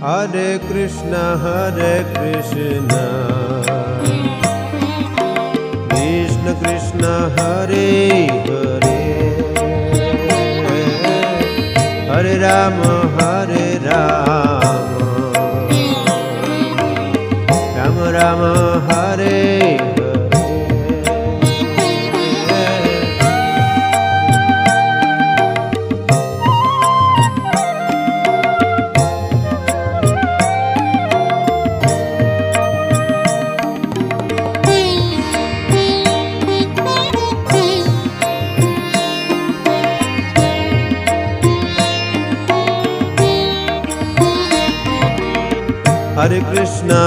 Hare Krishna Krishna Krishna Hare Hare Hare Rama Rama Rama Hare Hare Krishna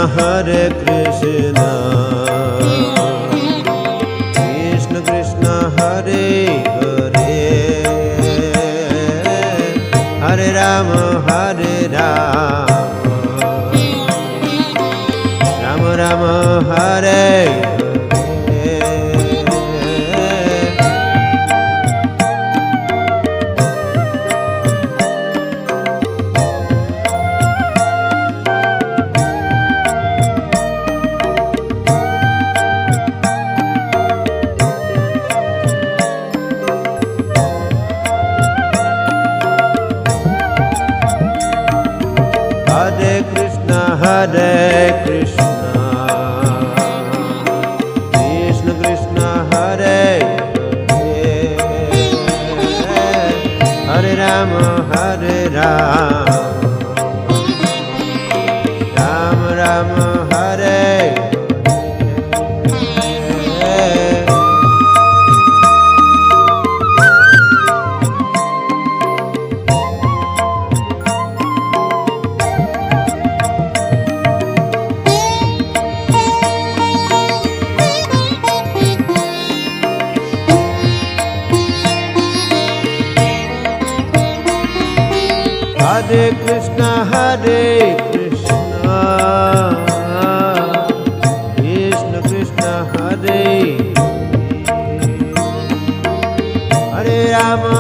Krishna Krishna Hare Hare Hare Rama Rama Rama Hare Hare Krishna Krishna Krishna Hare Hare Hare Rama Rama Rama Hare Hare Krishna Krishna Krishna Hare Hare Rama